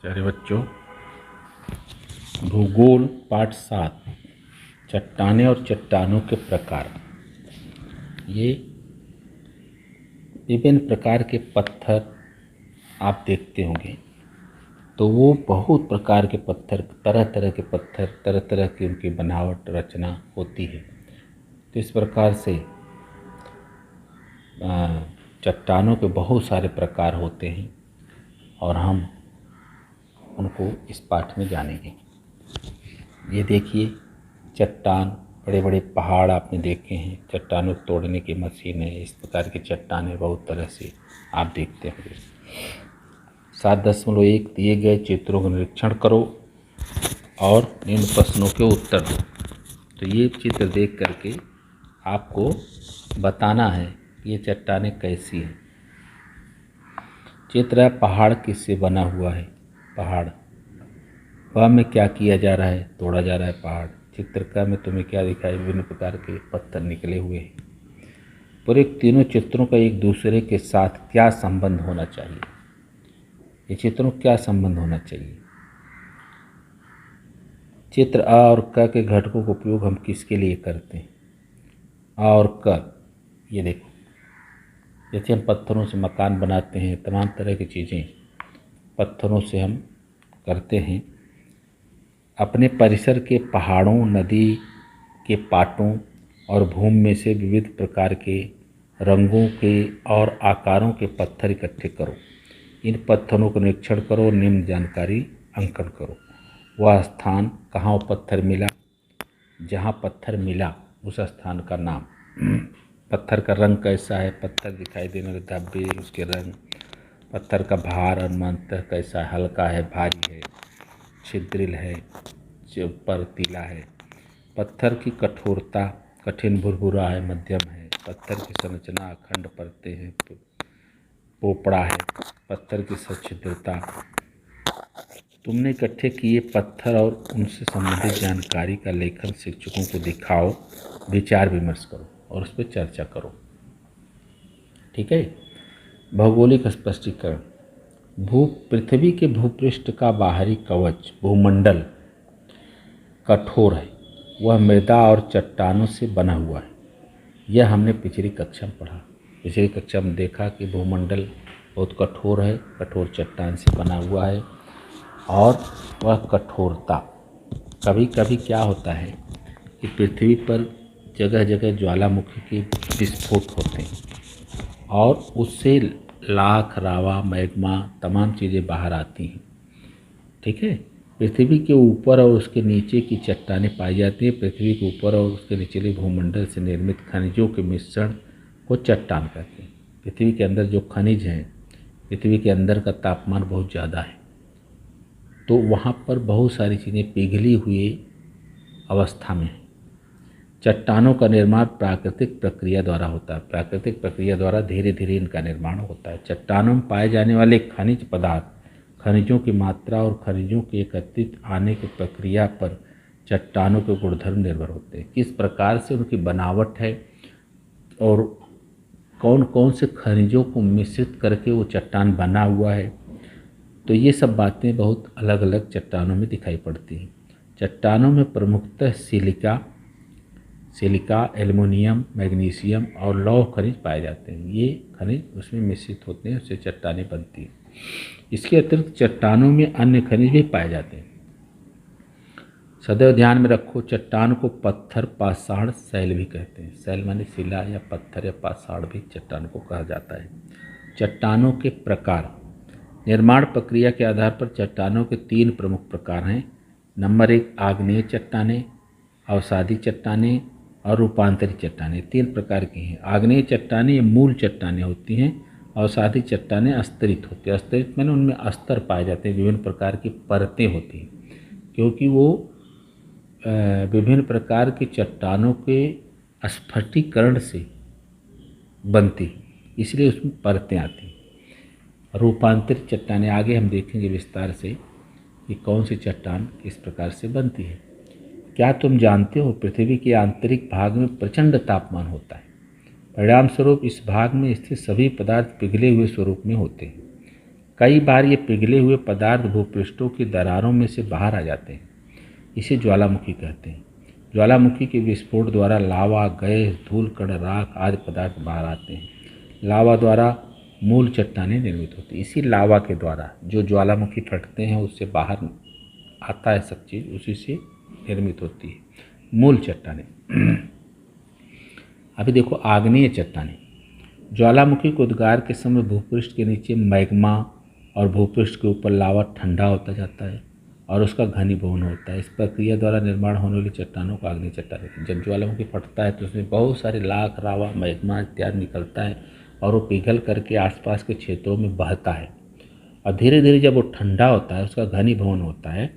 प्यारे बच्चों, भूगोल पाठ 7 चट्टानें और चट्टानों के प्रकार। ये विभिन्न प्रकार के पत्थर आप देखते होंगे, तो वो बहुत प्रकार के पत्थर, तरह तरह के पत्थर, तरह तरह की उनकी बनावट रचना होती है। तो इस प्रकार से चट्टानों के बहुत सारे प्रकार होते हैं और हम उनको इस पाठ में जानेंगे। ये देखिए, चट्टान, बड़े बड़े पहाड़ आपने देखे हैं, चट्टानों को तोड़ने की मशीन है। इस प्रकार की चट्टानें बहुत तरह से आप देखते होंगे। 7.1 दिए गए चित्रों का निरीक्षण करो और निम्न प्रश्नों के उत्तर दो। तो ये चित्र देख करके आपको बताना है कि ये चट्टानें कैसी हैं। चित्र है, पहाड़ किससे बना हुआ है? पहाड़, वह में क्या किया जा रहा है? तोड़ा जा रहा है पहाड़। चित्रकार में तुम्हें क्या दिखाई? विभिन्न प्रकार के पत्थर निकले हुए हैं। पूरे तीनों चित्रों का एक दूसरे के साथ क्या संबंध होना चाहिए? ये चित्रों क्या संबंध होना चाहिए? चित्र अ और क के घटकों का उपयोग हम किसके लिए करते हैं? अ और क, ये देखो, जैसे हम पत्थरों से मकान बनाते हैं, तमाम तरह की चीज़ें पत्थरों से हम करते हैं। अपने परिसर के पहाड़ों, नदी के पाटों और भूमि में से विविध प्रकार के रंगों के और आकारों के पत्थर इकट्ठे करो। इन पत्थरों का निरीक्षण करो, निम्न जानकारी अंकन करो। वह स्थान कहाँ वो पत्थर मिला, जहाँ पत्थर मिला उस स्थान का नाम। पत्थर का रंग कैसा है, पत्थर दिखाई देने वाले धब्बे, उसके रंग, पत्थर का भार अनुमानतः कैसा है, हल्का है, भारी है, छिद्रिल है, पर्तिला है। पत्थर की कठोरता, कठिन, भुरभुरा है, मध्यम है। पत्थर की संरचना, अखंड परतें हैं, पोपड़ा है। पत्थर की सच्छिद्रता। तुमने इकट्ठे किए पत्थर और उनसे संबंधित जानकारी का लेखन शिक्षकों को दिखाओ, विचार विमर्श करो और उस पर चर्चा करो। ठीक है। भौगोलिक स्पष्टीकरण। पृथ्वी के भूपृष्ठ का बाहरी कवच, भूमंडल, कठोर है। वह मृदा और चट्टानों से बना हुआ है। यह हमने पिछली कक्षा में पढ़ा। पिछली कक्षा में देखा कि भूमंडल बहुत कठोर है, कठोर चट्टान से बना हुआ है। और वह कठोरता, कभी कभी क्या होता है कि पृथ्वी पर जगह जगह ज्वालामुखी के विस्फोट होते हैं और उससे लाख, लावा, मैग्मा, तमाम चीज़ें बाहर आती हैं। ठीक है। पृथ्वी के ऊपर और उसके नीचे की चट्टानें पाई जाती हैं। पृथ्वी के ऊपर और उसके निचले भूमंडल से निर्मित खनिजों के मिश्रण को चट्टान कहते हैं। पृथ्वी के अंदर जो खनिज हैं, पृथ्वी के अंदर का तापमान बहुत ज़्यादा है, तो वहाँ पर बहुत सारी चीज़ें पिघली हुई अवस्था में है। चट्टानों का निर्माण प्राकृतिक प्रक्रिया द्वारा होता है। प्राकृतिक प्रक्रिया द्वारा धीरे धीरे इनका निर्माण होता है। चट्टानों में पाए जाने वाले खनिज पदार्थ, खनिजों की मात्रा और खनिजों के एकत्रित आने की प्रक्रिया पर चट्टानों के गुणधर्म निर्भर होते हैं। किस प्रकार से उनकी बनावट है और कौन कौन से खनिजों को मिश्रित करके वो चट्टान बना हुआ है, तो ये सब बातें बहुत अलग अलग चट्टानों में दिखाई पड़ती हैं। चट्टानों में प्रमुखतः सिलिका, एल्युमिनियम, मैग्नीशियम और लौह खनिज पाए जाते हैं। ये खनिज उसमें मिश्रित होते हैं, उससे चट्टानें बनती हैं। इसके अतिरिक्त चट्टानों में अन्य खनिज भी पाए जाते हैं। सदैव ध्यान में रखो, चट्टान को पत्थर, पाषाण, शैल भी कहते हैं। शैल माने शिला या पत्थर या पाषाण भी चट्टान को कहा जाता है। चट्टानों के प्रकार। निर्माण प्रक्रिया के आधार पर चट्टानों के 3 प्रमुख प्रकार हैं। नंबर 1, आग्नेय चट्टानें, अवसादी चट्टानें और रूपांतरित चट्टानें। 3 प्रकार की हैं। आग्नेय चट्टानें ये मूल चट्टानें होती हैं। अवसादी चट्टानें अस्तरित होती हैं। अस्तरित मैंने उनमें अस्तर पाए जाते हैं, विभिन्न प्रकार की परतें होती हैं, क्योंकि वो विभिन्न प्रकार की चट्टानों के स्फटिकरण से बनती, इसलिए उसमें परतें आती हैं। रूपांतरित चट्टानें आगे हम देखेंगे विस्तार से कि कौन सी चट्टान किस प्रकार से बनती है। क्या तुम जानते हो, पृथ्वी के आंतरिक भाग में प्रचंड तापमान होता है। परिणाम स्वरूप इस भाग में स्थित सभी पदार्थ पिघले हुए स्वरूप में होते हैं। कई बार ये पिघले हुए पदार्थ भूपृष्ठों की दरारों में से बाहर आ जाते हैं। इसे ज्वालामुखी कहते हैं। ज्वालामुखी के विस्फोट द्वारा लावा, गैस, धूल कण, राख आदि पदार्थ बाहर आते हैं। लावा द्वारा मूल चट्टानें निर्मित होती हैं। इसी लावा के द्वारा जो ज्वालामुखी फटते हैं उससे बाहर आता है सब चीज़, उसी से निर्मित होती है मूल चट्टानें। अभी देखो आग्नेय चट्टानें। ज्वालामुखी के उद्गार के समय भूपृष्ठ के नीचे मैग्मा और भूपृष्ठ के ऊपर लावा ठंडा होता जाता है और उसका घनीभवन होता है। इस प्रक्रिया द्वारा निर्माण होने वाली चट्टानों को आग्नेय चट्टान कहते हैं। जब ज्वालामुखी फटता है तो उसमें बहुत सारे लाख, लावा, मैग्मा इत्यादि निकलता है और वो पिघल करके आसपास के क्षेत्रों में बहता है और धीरे धीरे जब वो ठंडा होता है, उसका घनीभवन होता है,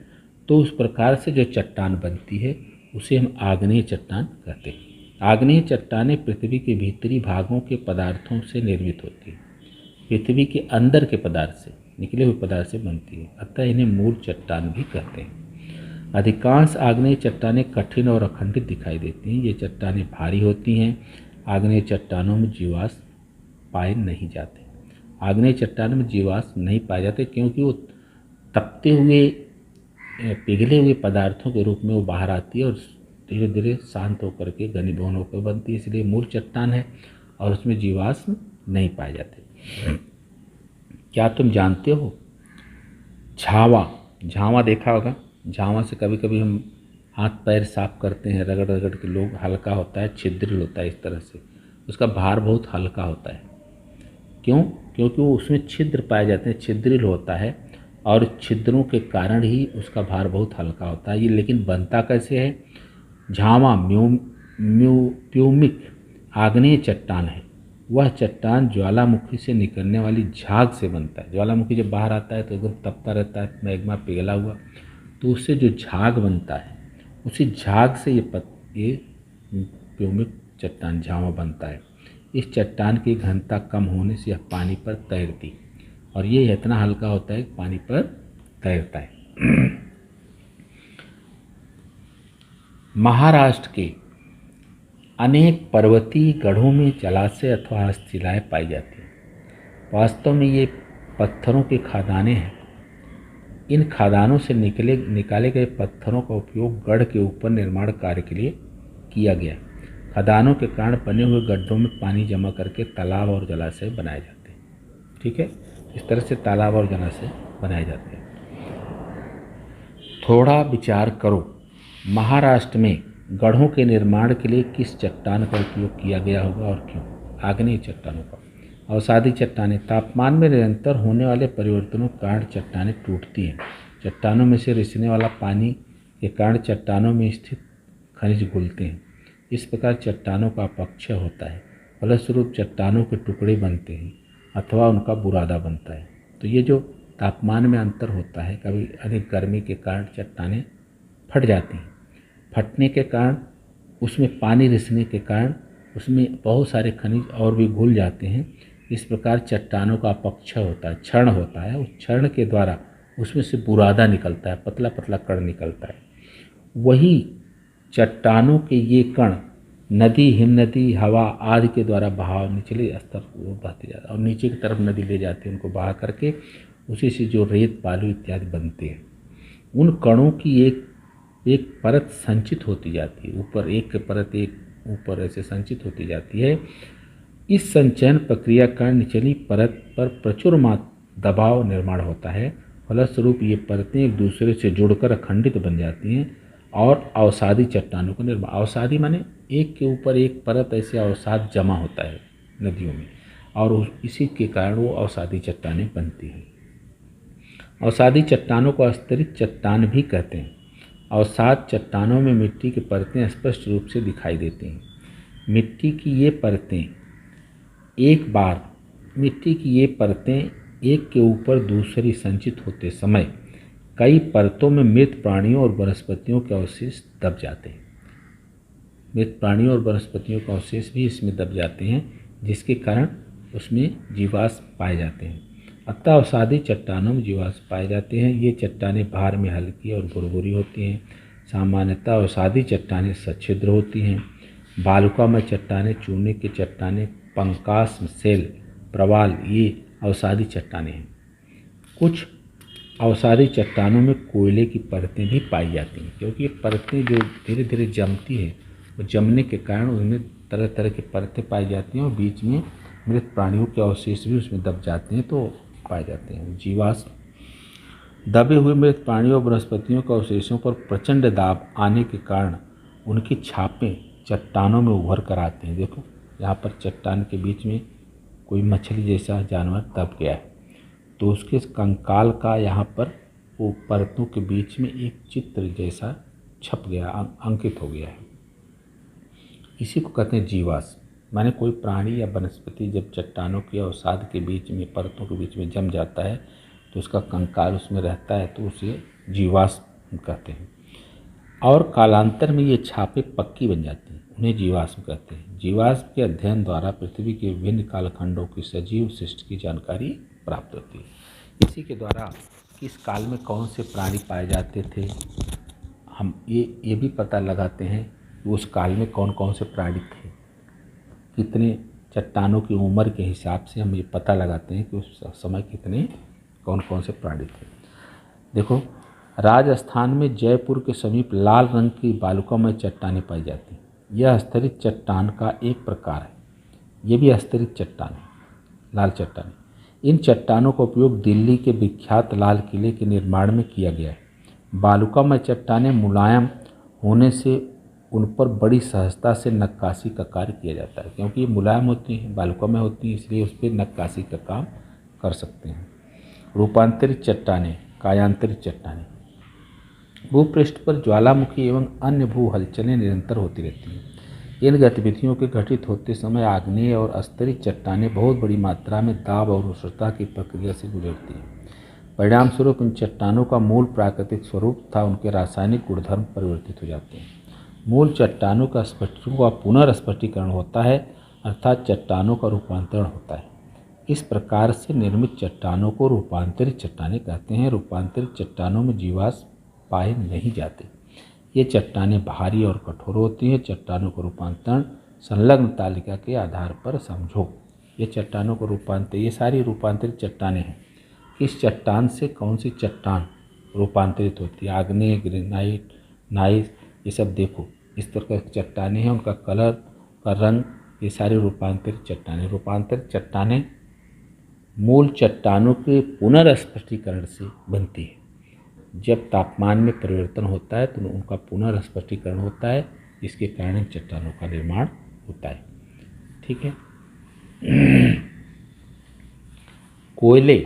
तो उस प्रकार से जो चट्टान बनती है उसे हम आग्नेय चट्टान कहते हैं। आग्नेय चट्टानें पृथ्वी के भीतरी भागों के पदार्थों से निर्मित होती है। पृथ्वी के अंदर के पदार्थ से, निकले हुए पदार्थ से बनती है, अतः इन्हें मूल चट्टान भी कहते हैं। अधिकांश आग्नेय चट्टानें कठिन और अखंडित दिखाई देती हैं। ये चट्टानें भारी होती हैं। आग्नेय चट्टानों में जीवाश्म पाए नहीं जाते। आग्नेय चट्टानों में जीवाश्म नहीं पाए जाते क्योंकि वो तपते हुए, पिघले हुए पदार्थों के रूप में वो बाहर आती है और धीरे धीरे शांत होकर के घनीभवन होकर बनती है, इसलिए मूल चट्टान है और उसमें जीवाश्म नहीं पाए जाते। क्या तुम जानते हो झावा? झावा देखा होगा। झावा से कभी कभी हम हाथ पैर साफ करते हैं, रगड़ रगड़ के लोग, हल्का होता है, छिद्रिल होता है, इस तरह से उसका भार बहुत हल्का होता है। क्यों? क्योंकि वो उसमें छिद्र पाए जाते हैं, छिद्रिल होता है और छिद्रों के कारण ही उसका भार बहुत हल्का होता है। ये लेकिन बनता कैसे है? झावा प्यूमिक आग्नेय चट्टान है। वह चट्टान ज्वालामुखी से निकलने वाली झाग से बनता है। ज्वालामुखी जब बाहर आता है तो एकदम तपता रहता है, मैग्मा पिघला हुआ, तो उससे जो झाग बनता है, उसी झाग से ये प्यूमिक चट्टान झावा बनता है। इस चट्टान की घनता कम होने से यह पानी पर तैरती, और ये इतना हल्का होता है कि पानी पर तैरता है। महाराष्ट्र के अनेक पर्वतीय गढ़ों में जलाशय अथवा शिलाएँ पाई जाती हैं। वास्तव में ये पत्थरों की खदानें हैं। इन खदानों से निकाले गए पत्थरों का उपयोग गढ़ के ऊपर निर्माण कार्य के लिए किया गया। खदानों के कारण बने हुए गड्ढों में पानी जमा करके तालाब और जलाशय बनाए जाते हैं। ठीक है, इस तरह से तालाब और जलाशय बनाए जाते हैं। थोड़ा विचार करो, महाराष्ट्र में गढ़ों के निर्माण के लिए किस चट्टान का उपयोग किया गया होगा और क्यों? आग्नेय चट्टानों का। अवसादी चट्टानें। तापमान में निरंतर होने वाले परिवर्तनों के कारण चट्टानें टूटती हैं। चट्टानों में से रिसने वाला पानी के कारण चट्टानों में स्थित खनिज घुलते हैं। इस प्रकार चट्टानों का अपक्षय होता है, फलस्वरूप चट्टानों के टुकड़े बनते हैं अथवा उनका बुरादा बनता है। तो ये जो तापमान में अंतर होता है, कभी अधिक गर्मी के कारण चट्टानें फट जाती हैं। फटने के कारण, उसमें पानी रिसने के कारण उसमें बहुत सारे खनिज और भी घुल जाते हैं। इस प्रकार चट्टानों का अपक्षय होता है, क्षरण होता है। उस क्षरण के द्वारा उसमें से बुरादा निकलता है, पतला पतला कण निकलता है। वही चट्टानों के ये कण नदी, हिमनदी, हवा आदि के द्वारा बहाव निचले स्तर बहते जाते और नीचे की तरफ नदी ले जाते हैं, उनको बहा करके उसी से जो रेत, बालू इत्यादि बनते हैं। उन कणों की एक परत संचित होती जाती है, ऊपर एक के परत एक ऊपर ऐसे संचित होती जाती है। इस संचयन प्रक्रिया का निचली परत पर प्रचुर दबाव निर्माण होता है। फलस्वरूप ये परतें एक दूसरे से जुड़कर अखंडित बन जाती हैं और अवसादी चट्टानों का निर्माण। अवसादी माने एक के ऊपर एक परत ऐसे अवसाद जमा होता है नदियों में, और इसी के कारण वो अवसादी चट्टानें बनती हैं। अवसादी चट्टानों को अस्तरित चट्टान भी कहते हैं। अवसाद चट्टानों में मिट्टी की परतें स्पष्ट रूप से दिखाई देती हैं। मिट्टी की ये परतें एक के ऊपर दूसरी संचित होते समय कई परतों में मृत प्राणियों और वनस्पतियों के अवशेष दब जाते हैं। मृत प्राणियों और वनस्पतियों के अवशेष भी इसमें दब जाते हैं, जिसके कारण उसमें जीवाश्म पाए जाते हैं। अतः अवसादी चट्टानों में जीवाश्म पाए जाते हैं। ये चट्टानें भार में हल्की और भुरभुरी होती हैं। सामान्यतः अवसादी चट्टानें सच्छिद्र होती हैं। बालुकामय चट्टानें, चूने की चट्टानें, पंकास्म, सेल, प्रवाल, ये अवसादी चट्टानें हैं। कुछ अवसादी चट्टानों में कोयले की परतें भी पाई जाती हैं, क्योंकि ये परतें जो धीरे धीरे जमती है, वो जमने के कारण उनमें तरह तरह की परतें पाई जाती हैं और बीच में मृत प्राणियों के अवशेष भी उसमें दब जाते हैं तो पाए जाते हैं। जीवाश्म दबे हुए मृत प्राणियों और वनस्पतियों के अवशेषों पर प्रचंड दाब आने के कारण उनकी छापें चट्टानों में उभर कर आते हैं। देखो यहाँ पर चट्टान के बीच में कोई मछली जैसा जानवर दब गया है, तो उसके कंकाल का यहाँ पर वो परतों के बीच में एक चित्र जैसा छप गया, अंकित हो गया है। इसी को कहते हैं जीवाश्म। माने कोई प्राणी या वनस्पति जब चट्टानों के अवसाद के बीच में, परतों के बीच में जम जाता है तो उसका कंकाल उसमें रहता है, तो उसे जीवाश्म कहते हैं। और कालांतर में ये छापें पक्की बन जाती हैं, उन्हें जीवाश्म कहते हैं। जीवाश्म के अध्ययन द्वारा पृथ्वी के विभिन्न कालखंडों की सजीव शिष्ट की जानकारी प्राप्त होती है। इसी के द्वारा किस काल में कौन से प्राणी पाए जाते थे, हम ये भी पता लगाते हैं कि उस काल में कौन कौन से प्राणी थे। कितने चट्टानों की उम्र के हिसाब से हम ये पता लगाते हैं कि उस समय कितने कौन कौन से प्राणी थे। देखो राजस्थान में जयपुर के समीप लाल रंग की बालुकामय चट्टानें पाई जाती हैं। यह स्तरित चट्टान का एक प्रकार है। ये भी स्तरित चट्टान है, लाल चट्टानें। इन चट्टानों का उपयोग दिल्ली के विख्यात लाल किले के निर्माण में किया गया है। बालुकामय चट्टानें मुलायम होने से उन पर बड़ी सहजता से नक्काशी का कार्य किया जाता है, क्योंकि ये मुलायम होती हैं, बालुकामय होती हैं, इसलिए उस पर नक्काशी का काम कर सकते हैं। रूपांतरित चट्टानें, कायांतरित चट्टानें। भूपृष्ठ पर ज्वालामुखी एवं अन्य भू हलचलें निरंतर होती रहती हैं। इन गतिविधियों के घटित होते समय आग्नेय और अस्तरित चट्टानें बहुत बड़ी मात्रा में दाब और उष्णता की प्रक्रिया से गुजरती हैं। परिणाम स्वरूप इन चट्टानों का मूल प्राकृतिक स्वरूप तथा उनके रासायनिक गुणधर्म परिवर्तित हो जाते हैं। मूल चट्टानों का पुनर्स्फटिकीकरण होता है, अर्थात चट्टानों का रूपांतरण होता है। इस प्रकार से निर्मित चट्टानों को रूपांतरित चट्टानें कहते हैं। रूपांतरित चट्टानों में जीवाश्म पाए नहीं जाते। ये चट्टानें भारी और कठोर होती हैं। चट्टानों को रूपांतरण संलग्न तालिका के आधार पर समझो। ये चट्टानों को ये सारी रूपांतरित चट्टानें हैं। किस चट्टान से कौन सी चट्टान रूपांतरित होती है, आग्नेय, ग्रेनाइट, नाइस, ये सब देखो इस तरह की चट्टानें हैं। उनका कलर का रंग, ये सारी रूपांतरित चट्टानें। रूपांतरित चट्टानें मूल चट्टानों के पुनर्स्फटिकीकरण से बनती है। जब तापमान में परिवर्तन होता है तो उनका पुनर्स्फटिकीकरण होता है, जिसके कारण चट्टानों का निर्माण होता है। ठीक है। कोयले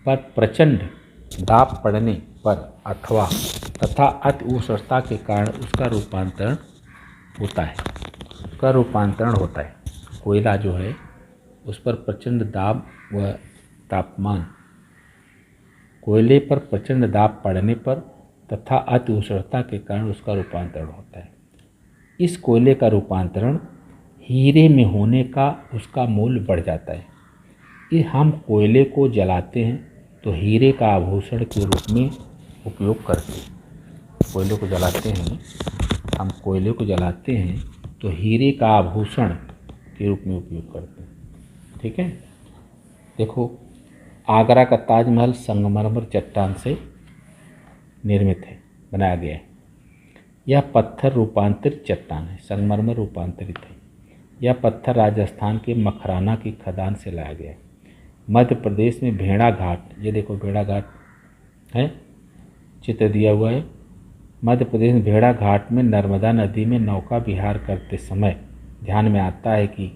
पर प्रचंड दाब पड़ने पर अथवा तथा अति उष्णता के कारण उसका रूपांतरण होता है। कोयला जो है उस पर प्रचंड दाब व तापमान, कोयले पर प्रचंड दाब पड़ने पर तथा अति उष्णता के कारण उसका रूपांतरण होता है। इस कोयले का रूपांतरण हीरे में होने का उसका मूल्य बढ़ जाता है। ये हम कोयले को जलाते हैं तो हीरे का आभूषण के रूप में उपयोग करते हैं। कोयले को जलाते हैं तो हीरे का आभूषण के रूप में उपयोग करते हैं। ठीक है। देखो आगरा का ताजमहल संगमरमर चट्टान से निर्मित है, बनाया गया है। यह पत्थर रूपांतरित चट्टान है, संगमरमर रूपांतरित है। यह पत्थर राजस्थान के मखराना की खदान से लाया गया है। मध्य प्रदेश में भेड़ा घाट, ये देखो भेड़ा घाट है, चित्र दिया हुआ है। मध्य प्रदेश में भेड़ा घाट में नर्मदा नदी में नौका विहार करते समय ध्यान में आता है कि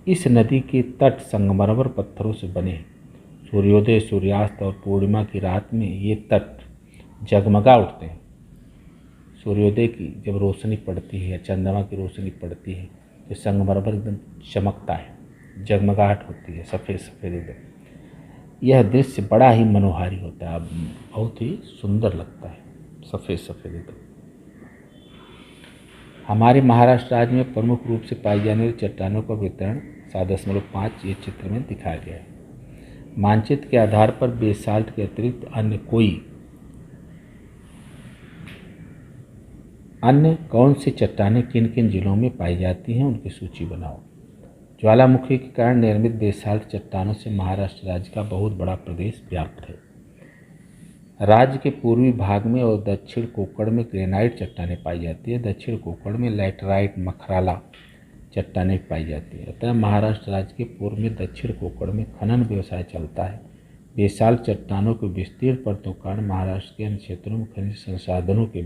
इस नदी के तट संगमरमर पत्थरों से बने हैं। सूर्योदय, सूर्यास्त और पूर्णिमा की रात में ये तट जगमगा उठते हैं। सूर्योदय की जब रोशनी पड़ती है या चंद्रमा की रोशनी पड़ती है तो संगमरमर एकदम चमकता है, जगमगाहट होती है, सफ़ेद सफ़ेद एकदम। यह दृश्य बड़ा ही मनोहारी होता है, बहुत ही सुंदर लगता है, सफ़ेद सफ़ेद एकदम। हमारे महाराष्ट्र राज्य में प्रमुख रूप से पाई जाने वाली चट्टानों का वितरण 7.5 ये चित्र में दिखाया गया है। मानचित्र के आधार पर बेसाल्ट के अतिरिक्त अन्य कौन सी चट्टानें किन किन जिलों में पाई जाती हैं, उनकी सूची बनाओ। ज्वालामुखी के कारण निर्मित बेसाल्ट चट्टानों से महाराष्ट्र राज्य का बहुत बड़ा प्रदेश व्याप्त है। राज्य के पूर्वी भाग में और दक्षिण कोंकण में ग्रेनाइट चट्टानें पाई जाती है। दक्षिण कोंकण में लैटराइट मखराला चट्टानें पाई जाती है। अतः महाराष्ट्र राज्य के पूर्व में दक्षिण कोंकण में खनन व्यवसाय चलता है। बेसाल चट्टानों के विस्तीर्ण परतों के कारण महाराष्ट्र के अन्य क्षेत्रों में खनिज संसाधनों के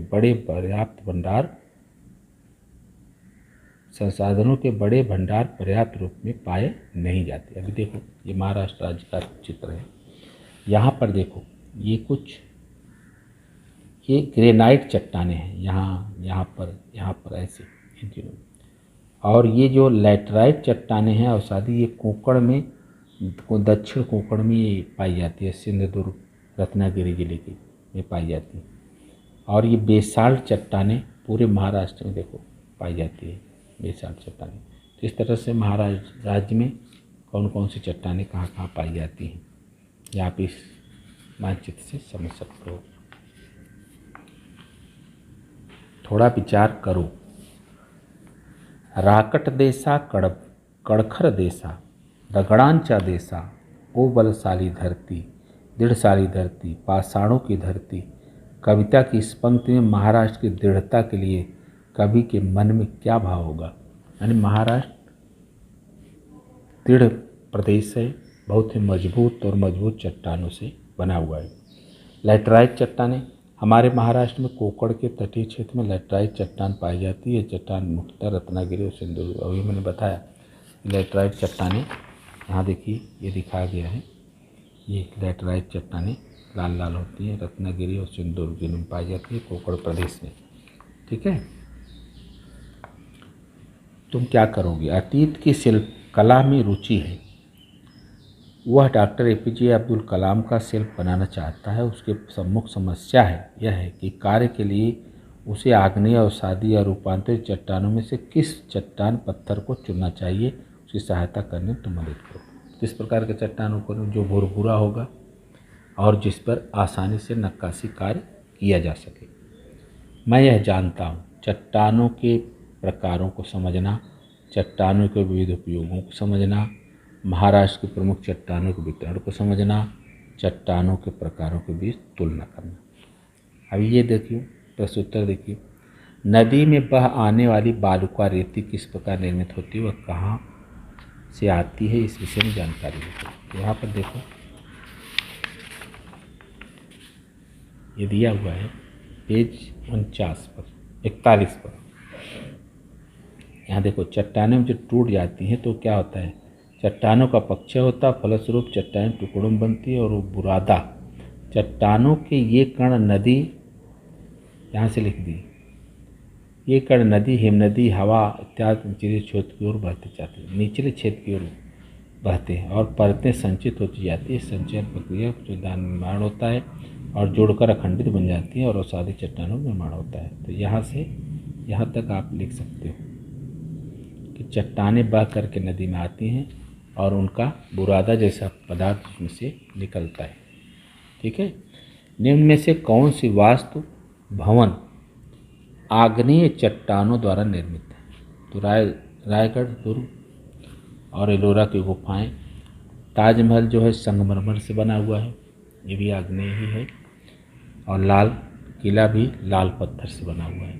बड़े भंडार पर्याप्त रूप में पाए नहीं जाते। अभी देखो ये महाराष्ट्र राज्य का चित्र है। यहाँ पर देखो ये ग्रेनाइट चट्टानें हैं, यहाँ पर ऐसे इन तीनों। और ये जो लैटराइट चट्टानें हैं अवसादी, ये कोंकण में, दक्षिण कोंकण में ये पाई जाती है। सिंधुदुर्ग रत्नागिरी जिले की में पाई जाती है। और ये बेसाल्ट चट्टानें पूरे महाराष्ट्र में देखो पाई जाती है, बेसाल्ट चट्टानें। तो इस तरह से महाराष्ट्र राज्य में कौन कौन सी चट्टानें कहाँ कहाँ पाई जाती हैं ये आप इस मानचित्र से समझ सकते हो। थोड़ा विचार करो। राकट देसा कड़खर देसा रगड़ांचा देसा, ओ बलशाली धरती दृढ़शाली धरती, पाषाणों की धरती। कविता की इस पंक्ति में महाराष्ट्र की दृढ़ता के लिए कवि के मन में क्या भाव होगा। यानी महाराष्ट्र दृढ़ प्रदेश है, बहुत ही मजबूत चट्टानों से बना हुआ है। लैटराइट चट्टानें हमारे महाराष्ट्र में कोंकण के तटीय क्षेत्र में लैटराइट चट्टान पाई जाती है। चट्टान मुख्यतः रत्नागिरी और सिंधुदुर्ग, अभी मैंने बताया लैटराइट चट्टानें यहाँ देखिए ये दिखाया गया है। ये लैटराइट चट्टानें लाल लाल होती हैं, रत्नागिरी और सिंधुदुर्ग जिले में पाई जाती है, कोंकण प्रदेश में। ठीक है, तुम क्या करोगे। अतीत की शिल्प कला में रुचि है। वह डॉक्टर एपीजे अब्दुल कलाम का शिल्प बनाना चाहता है। उसके सम्मुख समस्या यह है कि कार्य के लिए उसे आग्नेय अवसादी और रूपांतरित चट्टानों में से किस चट्टान पत्थर को चुनना चाहिए। उसकी सहायता करने में तुम मदद करो। किस प्रकार के चट्टानों को जो भुरभुरा होगा और जिस पर आसानी से नक्काशी कार्य किया जा सके। मैं यह जानता हूँ, चट्टानों के प्रकारों को समझना, चट्टानों के विविध उपयोगों को समझना, महाराष्ट्र की प्रमुख चट्टानों के वितरण को समझना, चट्टानों के प्रकारों के बीच तुलना करना। अभी ये देखिए प्रश्नोत्तर देखिए। नदी में बह आने वाली बालुका रेती किस प्रकार निर्मित होती है, वह कहाँ से आती है, इस विषय में जानकारी देते। यहाँ पर देखो ये दिया हुआ है पेज 41 पर 41 पर। यहाँ देखो चट्टानें जो टूट जाती हैं तो क्या होता है, चट्टानों का पक्षय होता है, फलस्वरूप चट्टानें टुकड़ों में बनती है। और वो बुरादा चट्टानों के ये कण नदी, यहाँ से लिख दी, ये कण नदी, हिमनदी, हवा इत्यादि निचले क्षेत्र की ओर बहते जाते हैं, निचले क्षेत्र की ओर बहते हैं और परतें संचित होती जाती है। संचयन प्रक्रिया जो दान निर्माण होता है और जोड़कर अखंडित बन जाती है और अवसादी चट्टानों का निर्माण होता है। तो यहाँ से यहाँ तक आप लिख सकते हो कि चट्टानें बह करके नदी में आती हैं और उनका बुरादा जैसा पदार्थ उसमें से निकलता है। ठीक है, निम्न में से कौन सी वास्तु भवन आग्नेय चट्टानों द्वारा निर्मित है। तो रायगढ़ दुर्ग और एलोरा की गुफाएं। ताजमहल जो है संगमरमर से बना हुआ है, ये भी आग्नेय ही है। और लाल किला भी लाल पत्थर से बना हुआ है।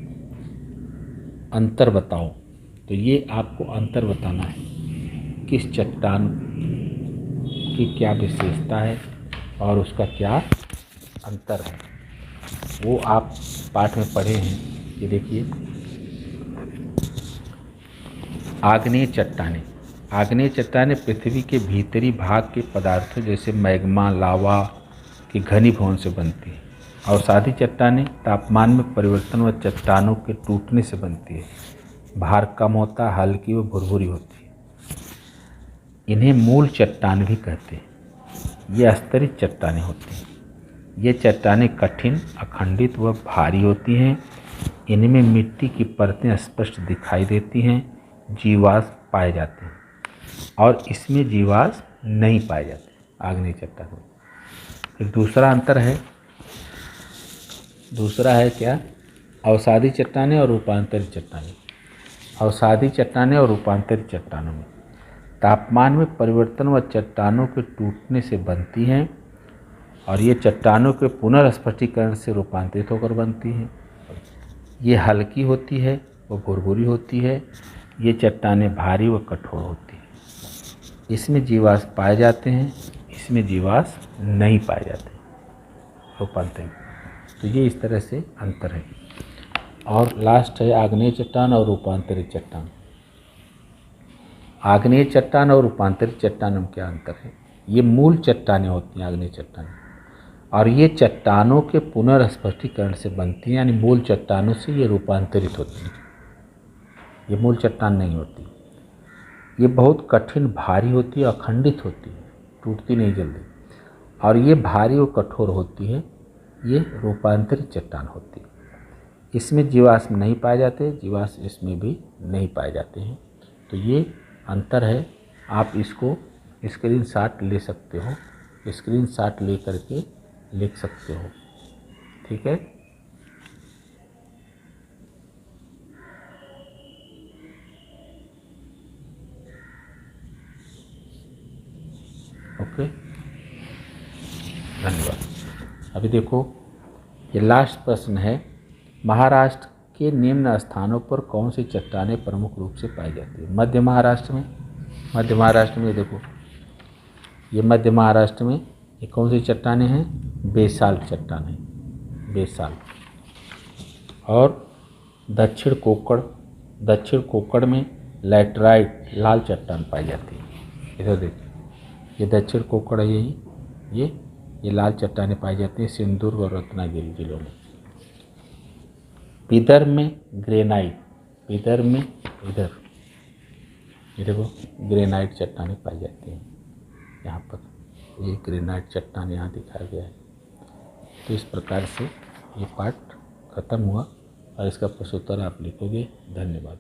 अंतर बताओ, तो ये आपको अंतर बताना है, किस चट्टान की क्या विशेषता है और उसका क्या अंतर है, वो आप पाठ में पढ़े हैं। ये देखिए आग्नेय चट्टानें। आग्नेय चट्टानें पृथ्वी के भीतरी भाग के पदार्थों जैसे मैग्मा, लावा की घनीभवन से बनती है। अवसादी चट्टानें तापमान में परिवर्तन व चट्टानों के टूटने से बनती है। भार कम होता है, हल्की व भुरभुरी होती है। इन्हें मूल चट्टान भी कहते हैं। ये स्तरित चट्टानें होती हैं। ये चट्टानें कठिन, अखंडित व भारी होती हैं। इनमें मिट्टी की परतें स्पष्ट दिखाई देती हैं। जीवाश्म पाए जाते हैं और इसमें जीवाश्म नहीं पाए जाते आग्नेय चट्टानों। फिर दूसरा है क्या, अवसादी चट्टानें और रूपांतरित चट्टानें। अवसादी चट्टानें और रूपांतरित चट्टानों में तापमान में परिवर्तन व चट्टानों के टूटने से बनती हैं। और ये चट्टानों के पुनर्स्फटिकीकरण से रूपांतरित होकर बनती हैं। ये हल्की होती है, वो भुरभुरी होती है। ये चट्टानें भारी व कठोर होती हैं। इसमें जीवाश्म पाए जाते हैं, इसमें जीवाश्म नहीं पाए जाते रूपांतरण। तो ये इस तरह से अंतर है। और लास्ट है आग्नेय चट्टान और रूपांतरित चट्टान। आग्नेय चट्टान और रूपांतरित चट्टान में क्या अंतर है? ये मूल चट्टानें होती हैं आग्नेय चट्टानें, और ये चट्टानों के पुनर्स्फटिकीकरण से बनती हैं, यानी मूल चट्टानों से ये रूपांतरित होती हैं। ये मूल चट्टान नहीं होती। ये बहुत कठिन भारी होती है, अखंडित होती है, टूटती नहीं जल्दी, और ये भारी और कठोर होती है। ये रूपांतरित चट्टान होती है। इसमें जीवाश्म नहीं पाए जाते, जीवाश्म इसमें भी नहीं पाए जाते हैं। तो ये अंतर है। आप इसको स्क्रीनशॉट ले सकते हो, स्क्रीनशॉट ले करके लिख सकते हो। ठीक है। ओके, धन्यवाद। अभी देखो, ये लास्ट प्रश्न है, महाराष्ट्र के निम्न स्थानों पर कौन सी चट्टानें प्रमुख रूप से पाई जाती है? मध्य महाराष्ट्र में देखो, ये मध्य महाराष्ट्र में ये कौन सी चट्टानें हैं? बेसाल्ट चट्टानें, बेसाल्ट। और दक्षिण कोक्कड़ में लैटराइट लाल चट्टान पाई जाती है। इधर देखिए, ये दक्षिण कोक्कड़ है, ये लाल चट्टानें पाई जाती हैं सिंधुदुर्ग और रत्नागिरी जिलों में। विदर्भ में ग्रेनाइट, विदर्भ में इधर ये देखो ग्रेनाइट चट्टानें पाई जाती हैं। यहाँ पर ये ग्रेनाइट चट्टान यहाँ दिखाया गया है। तो इस प्रकार से ये पाठ खत्म हुआ और इसका प्रश्नोत्तर आप लिखोगे। धन्यवाद।